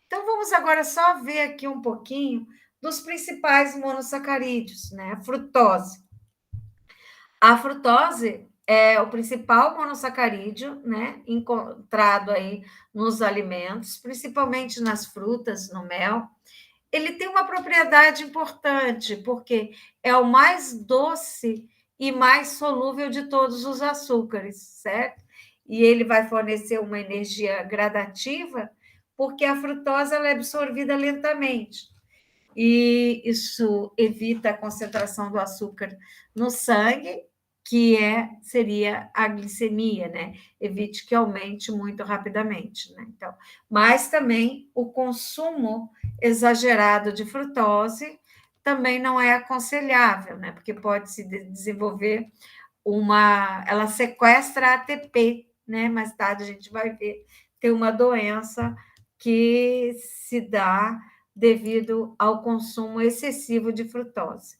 Então, vamos agora só ver aqui um pouquinho dos principais monossacarídeos, né? A frutose. A frutose é o principal monossacarídeo, né, encontrado aí nos alimentos, principalmente nas frutas, no mel. Ele tem uma propriedade importante, porque é o mais doce e mais solúvel de todos os açúcares, certo? E ele vai fornecer uma energia gradativa, porque a frutose ela é absorvida lentamente. E isso evita a concentração do açúcar no sangue, que seria a glicemia, né? Evite que aumente muito rapidamente, né? Então, mas também o consumo exagerado de frutose também não é aconselhável, né? Porque pode se desenvolver ela sequestra ATP, né? Mais tarde a gente vai ver, tem uma doença que se dá devido ao consumo excessivo de frutose.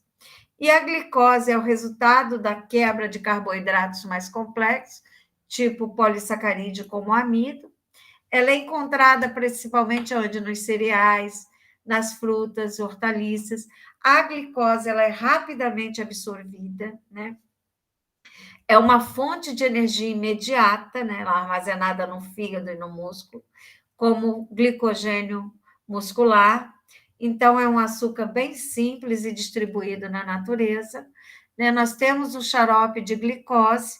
E a glicose é o resultado da quebra de carboidratos mais complexos, tipo polissacarídeo, como o amido. Ela é encontrada principalmente onde? Nos cereais, nas frutas, hortaliças. A glicose ela é rapidamente absorvida, né? É uma fonte de energia imediata, né? Ela é armazenada no fígado e no músculo, como glicogênio muscular. Então, é um açúcar bem simples e distribuído na natureza. Né? Nós temos o xarope de glicose,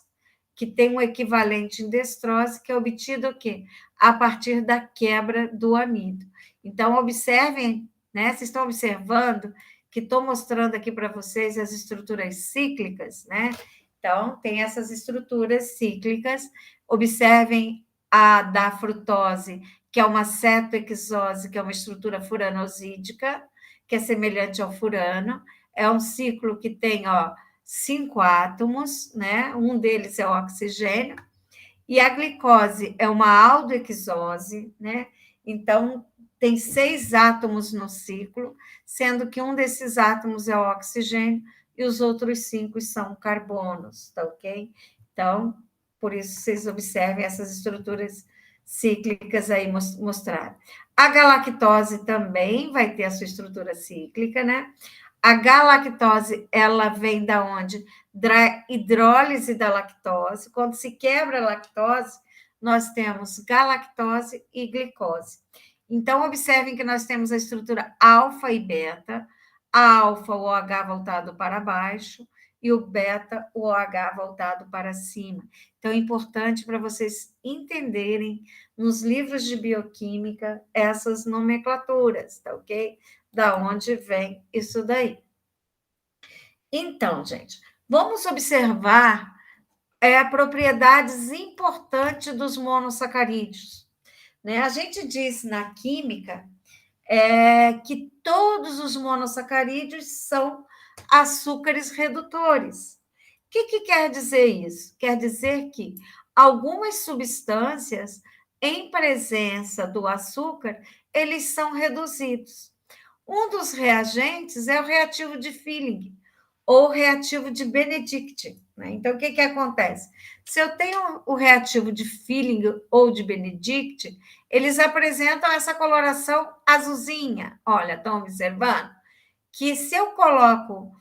que tem um equivalente em destrose, que é obtido o quê? A partir da quebra do amido. Então, observem, né? Vocês estão observando que estou mostrando aqui para vocês as estruturas cíclicas, né? Então, tem essas estruturas cíclicas. Observem a da frutose, que é uma cetoexose, que é uma estrutura furanosídica, que é semelhante ao furano. É um ciclo que tem, ó, 5 átomos, né? Um deles é o oxigênio. E a glicose é uma aldoexose, né? Então, tem 6 átomos no ciclo, sendo que um desses átomos é o oxigênio e os outros 5 são carbonos, tá ok? Então, por isso vocês observem essas estruturas cíclicas aí mostradas. A galactose também vai ter a sua estrutura cíclica, né? A galactose, ela vem da onde? Da hidrólise da lactose. Quando se quebra a lactose, nós temos galactose e glicose. Então, observem que nós temos a estrutura alfa e beta. A alfa, o OH voltado para baixo, e o beta, o OH voltado para cima. Então, é importante para vocês entenderem nos livros de bioquímica essas nomenclaturas, tá ok? Da onde vem isso daí. Então, gente, vamos observar propriedades importantes dos monossacarídeos. Né? A gente diz na química que todos os monossacarídeos são açúcares redutores. O que quer dizer isso? Quer dizer que algumas substâncias, em presença do açúcar, eles são reduzidos. Um dos reagentes é o reativo de Feeling, ou reativo de Benedict. Né? Então, o que acontece? Se eu tenho o reativo de Feeling ou de Benedict, eles apresentam essa coloração azulzinha. Olha, estão observando? Que se eu coloco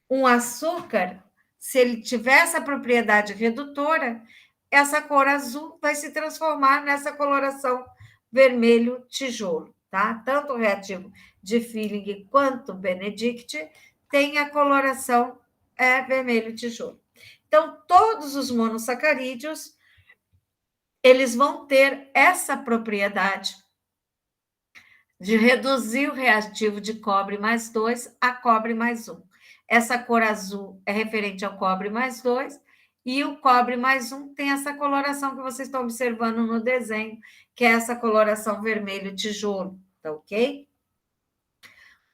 um açúcar, se ele tiver essa propriedade redutora, essa cor azul vai se transformar nessa coloração vermelho tijolo, tá? Tanto o reativo de Feeling quanto Benedict tem a coloração vermelho tijolo. Então, todos os monossacarídeos, eles vão ter essa propriedade de reduzir o reativo de cobre mais 2 a cobre mais 1. Essa cor azul é referente ao cobre mais 2, e o cobre mais 1 tem essa coloração que vocês estão observando no desenho, que é essa coloração vermelho tijolo, tá ok?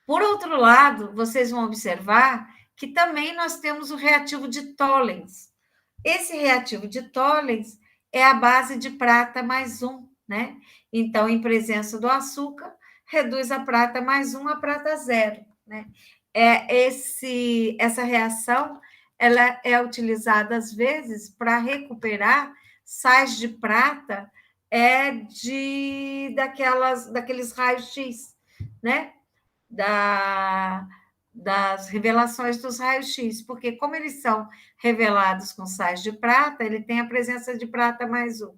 Por outro lado, vocês vão observar que também nós temos o reativo de Tollens. Esse reativo de Tollens é a base de prata mais 1, né? Então, em presença do açúcar, reduz a prata mais 1 a prata 0, né? Essa reação ela é utilizada, às vezes, para recuperar sais de prata daqueles raios-x, né? Das revelações dos raios-x, porque como eles são revelados com sais de prata, ele tem a presença de prata mais 1.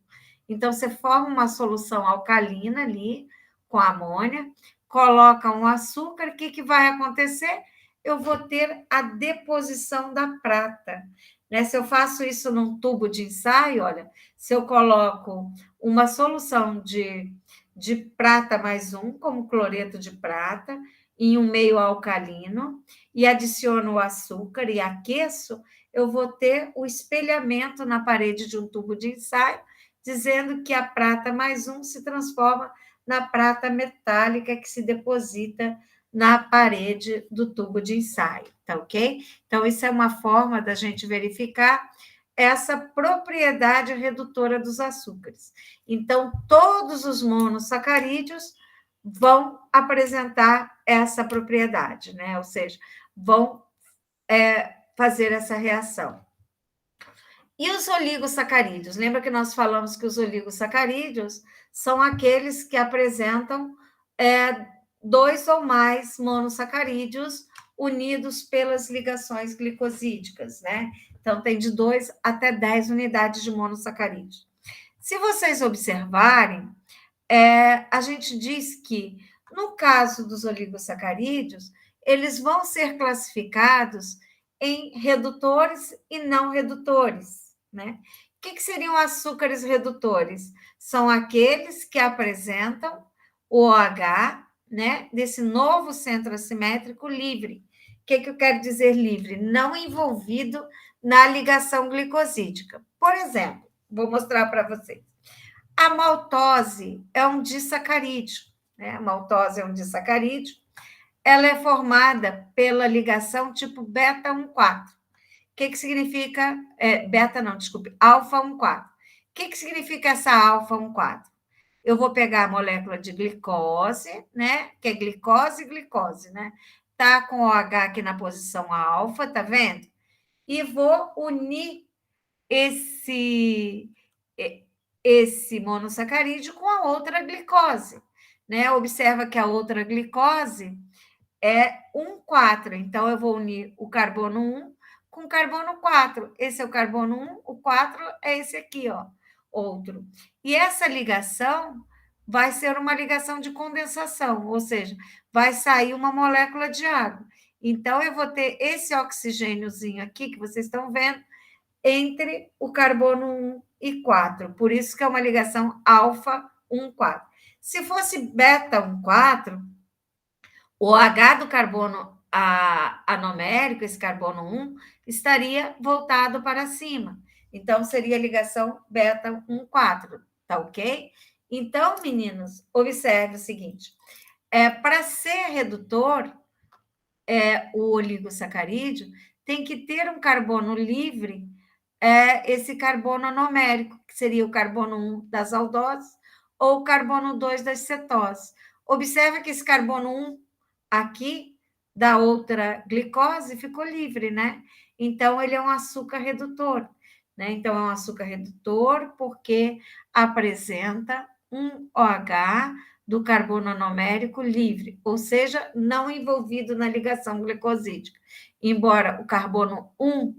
Então, você forma uma solução alcalina ali, com amônia, coloca um açúcar, o que vai acontecer? Eu vou ter a deposição da prata. Né? Se eu faço isso num tubo de ensaio, olha, se eu coloco uma solução de prata mais 1, como cloreto de prata, em um meio alcalino, e adiciono o açúcar e aqueço, eu vou ter o espelhamento na parede de um tubo de ensaio, dizendo que a prata mais 1 se transforma na prata metálica que se deposita na parede do tubo de ensaio, tá ok? Então, isso é uma forma da gente verificar essa propriedade redutora dos açúcares. Então, todos os monossacarídeos vão apresentar essa propriedade, né? Ou seja, vão fazer essa reação. E os oligosacarídeos? Lembra que nós falamos que os oligosacarídeos são aqueles que apresentam dois ou mais monossacarídeos unidos pelas ligações glicosídicas, né? Então, tem de 2 até 10 unidades de monossacarídeos. Se vocês observarem, a gente diz que, no caso dos oligosacarídeos, eles vão ser classificados em redutores e não redutores, né? O que seriam açúcares redutores? São aqueles que apresentam o OH, né, desse novo centro assimétrico livre. O que eu quero dizer livre? Não envolvido na ligação glicosídica. Por exemplo, vou mostrar para vocês. A maltose é um disacarídeo, né? A maltose é um disacarídeo. Ela é formada pela ligação tipo beta 1,4. O que significa? Beta não, desculpe, alfa 1,4. O que significa essa alfa 1,4? Eu vou pegar a molécula de glicose, né? Que é glicose e glicose, né? Tá com o OH aqui na posição alfa, tá vendo? E vou unir esse monossacarídeo com a outra glicose, né? Observa que a outra glicose é 1,4. Então, eu vou unir o carbono 1 com o carbono 4. Esse é o carbono 1, o 4 é esse aqui, ó, outro. E essa ligação vai ser uma ligação de condensação, ou seja, vai sair uma molécula de água. Então, eu vou ter esse oxigêniozinho aqui, que vocês estão vendo, entre o carbono 1 e 4. Por isso que é uma ligação alfa 1,4. Se fosse beta 1,4, o H do carbono anomérico, esse carbono 1, estaria voltado para cima. Então, seria a ligação beta 1,4, tá ok? Então, meninos, observe o seguinte: para ser redutor, o oligosacarídeo tem que ter um carbono livre, esse carbono anomérico, que seria o carbono 1 das aldoses ou o carbono 2 das cetoses. Observe que esse carbono 1 aqui da outra glicose ficou livre, né? Então, ele é um açúcar redutor, né? Então, é um açúcar redutor porque apresenta um OH do carbono anomérico livre, ou seja, não envolvido na ligação glicosídica. Embora o carbono 1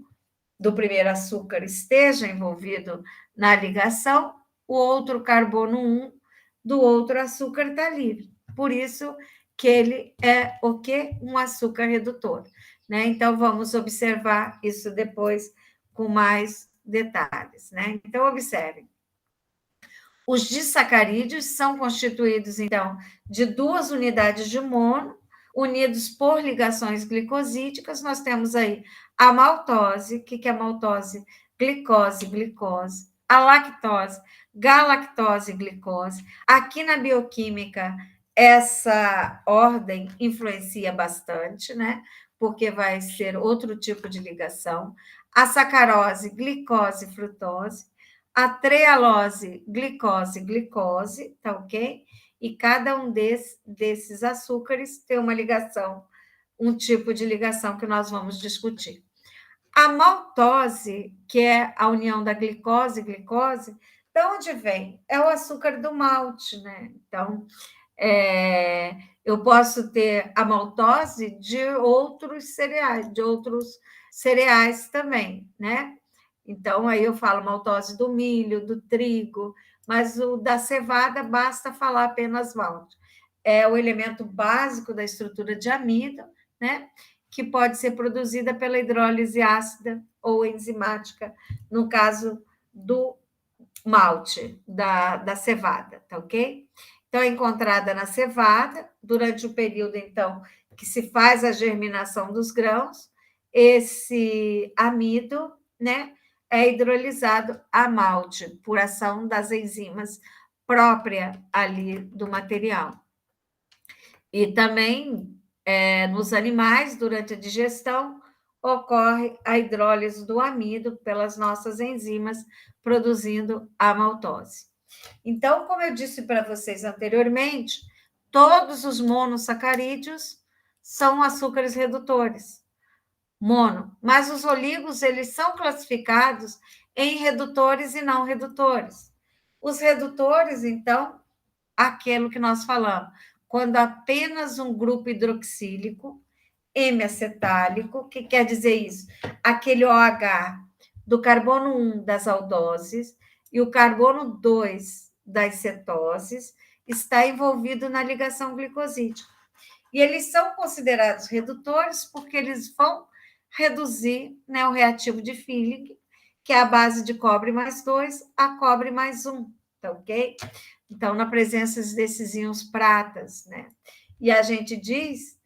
do primeiro açúcar esteja envolvido na ligação, o outro carbono 1 do outro açúcar está livre. Por isso que ele é o quê? Um açúcar redutor, né? Então, vamos observar isso depois com mais detalhes, né? Então, observem. Os disacarídeos são constituídos, então, de 2 unidades de mono, unidos por ligações glicosídicas. Nós temos aí a maltose. O que é a maltose? Glicose, glicose. A lactose, galactose, glicose. Aqui na bioquímica, essa ordem influencia bastante, né? Porque vai ser outro tipo de ligação. A sacarose, glicose, frutose. A trealose, glicose, glicose, tá ok? E cada um desses açúcares tem uma ligação, um tipo de ligação que nós vamos discutir. A maltose, que é a união da glicose e glicose, de onde vem? É o açúcar do malte, né? Então, eu posso ter a maltose de outros cereais também, né? Então, aí eu falo maltose do milho, do trigo, mas o da cevada basta falar apenas malte. É o elemento básico da estrutura de amido, né? Que pode ser produzida pela hidrólise ácida ou enzimática, no caso do malte, da cevada, tá ok? Então, é encontrada na cevada, durante o período, então, que se faz a germinação dos grãos, esse amido, né, é hidrolisado a malte, por ação das enzimas própria ali do material. E também, nos animais, durante a digestão, ocorre a hidrólise do amido pelas nossas enzimas, produzindo a maltose. Então, como eu disse para vocês anteriormente, todos os monossacarídeos são açúcares redutores, mono, mas os oligos, eles são classificados em redutores e não redutores. Os redutores, então, aquilo que nós falamos, quando apenas um grupo hidroxílico M-acetálico, o que quer dizer isso? Aquele OH do carbono 1 das aldoses e o carbono 2 das cetoses está envolvido na ligação glicosídica. E eles são considerados redutores porque eles vão reduzir, né, o reativo de Philip, que é a base de cobre mais 2 a cobre mais 1, tá ok? Então, na presença desses íons pratas, né? E a gente diz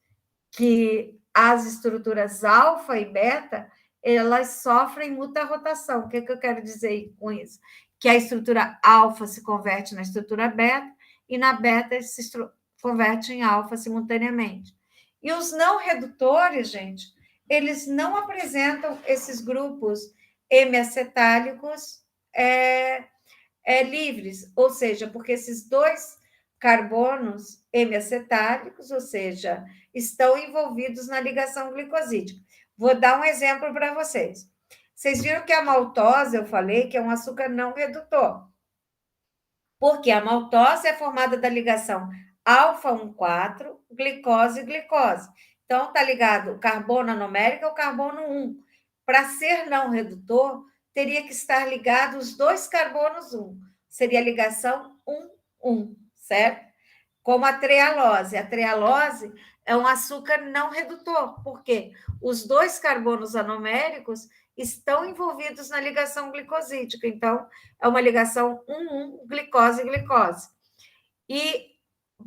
que as estruturas alfa e beta, elas sofrem mutarrotação. O que eu quero dizer com isso? Que a estrutura alfa se converte na estrutura beta e na beta se converte em alfa simultaneamente. E os não redutores, gente, eles não apresentam esses grupos M-acetálicos livres, ou seja, porque esses dois carbonos M-acetálicos, ou seja, estão envolvidos na ligação glicosídica. Vou dar um exemplo para vocês. Vocês viram que a maltose, eu falei, que é um açúcar não redutor. Porque a maltose é formada da ligação alfa-1,4, glicose e glicose. Então, está ligado o carbono anomérico ao carbono 1. Para ser não redutor, teria que estar ligado os dois carbonos 1. Seria a ligação 1,1, certo? Como a trealose. A trealose é um açúcar não redutor, porque os dois carbonos anoméricos estão envolvidos na ligação glicosídica. Então, é uma ligação 1,1, glicose-glicose. E,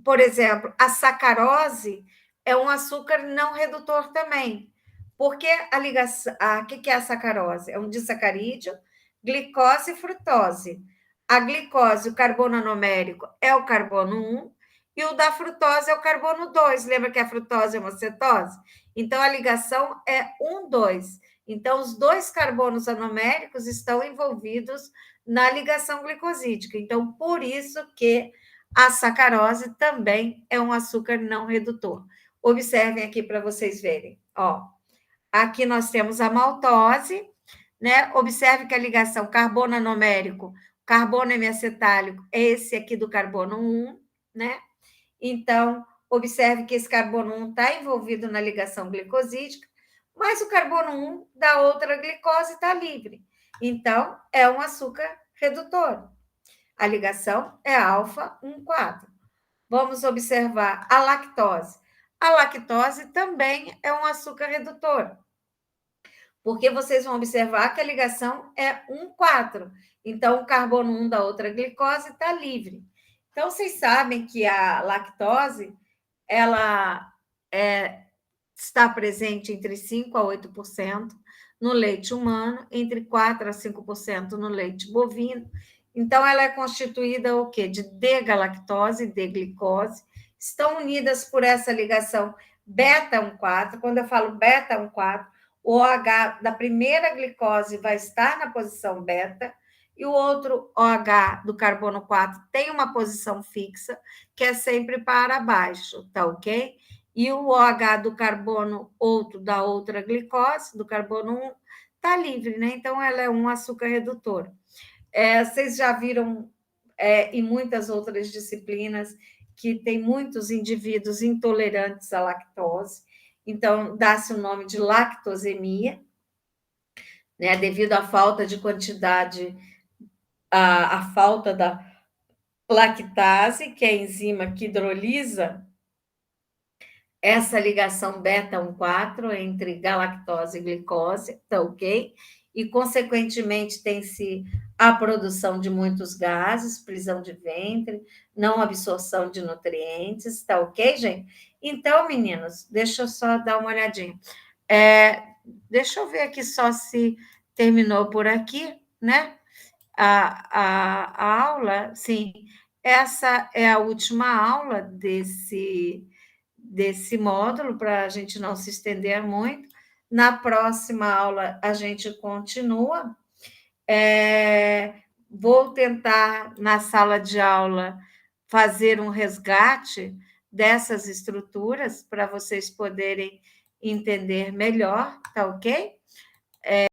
por exemplo, a sacarose é um açúcar não redutor também. Porque a ligação. O que é a sacarose? É um disacarídeo, glicose e frutose. A glicose, o carbono anomérico, é o carbono 1, e o da frutose é o carbono 2. Lembra que a frutose é uma cetose? Então, a ligação é 1,2. Então, os dois carbonos anoméricos estão envolvidos na ligação glicosídica. Então, por isso que a sacarose também é um açúcar não redutor. Observem aqui para vocês verem. Ó, aqui nós temos a maltose, né? Observe que a ligação carbono anomérico, carbono hemiacetálico, é esse aqui do carbono 1, né? Então, observe que esse carbono 1 está envolvido na ligação glicosídica, mas o carbono 1 da outra glicose está livre. Então, é um açúcar redutor. A ligação é alfa-1,4. Vamos observar a lactose. A lactose também é um açúcar redutor, porque vocês vão observar que a ligação é 1,4. Então, o carbono 1 da outra glicose está livre. Então, vocês sabem que a lactose, ela está presente entre 5% a 8% no leite humano, entre 4% a 5% no leite bovino. Então, ela é constituída o quê? De D-galactose e D-glicose, estão unidas por essa ligação beta-1,4. Quando eu falo beta-1,4, o OH da primeira glicose vai estar na posição beta, e o outro OH do carbono 4 tem uma posição fixa, que é sempre para baixo, tá ok? E o OH do carbono outro da outra glicose, do carbono 1, está livre, né? Então, ela é um açúcar redutor. Vocês já viram em muitas outras disciplinas que tem muitos indivíduos intolerantes à lactose, então dá-se o nome de lactosemia, né? Devido à falta de quantidade, a falta da lactase, que é a enzima que hidrolisa essa ligação beta-1,4 entre galactose e glicose, tá ok? E, consequentemente, tem-se a produção de muitos gases, prisão de ventre, não absorção de nutrientes, tá ok, gente? Então, meninos, deixa eu só dar uma olhadinha. Deixa eu ver aqui só se terminou por aqui, né? A aula, sim, essa é a última aula desse módulo, para a gente não se estender muito. Na próxima aula, a gente continua. Vou tentar, na sala de aula, fazer um resgate dessas estruturas para vocês poderem entender melhor, tá ok?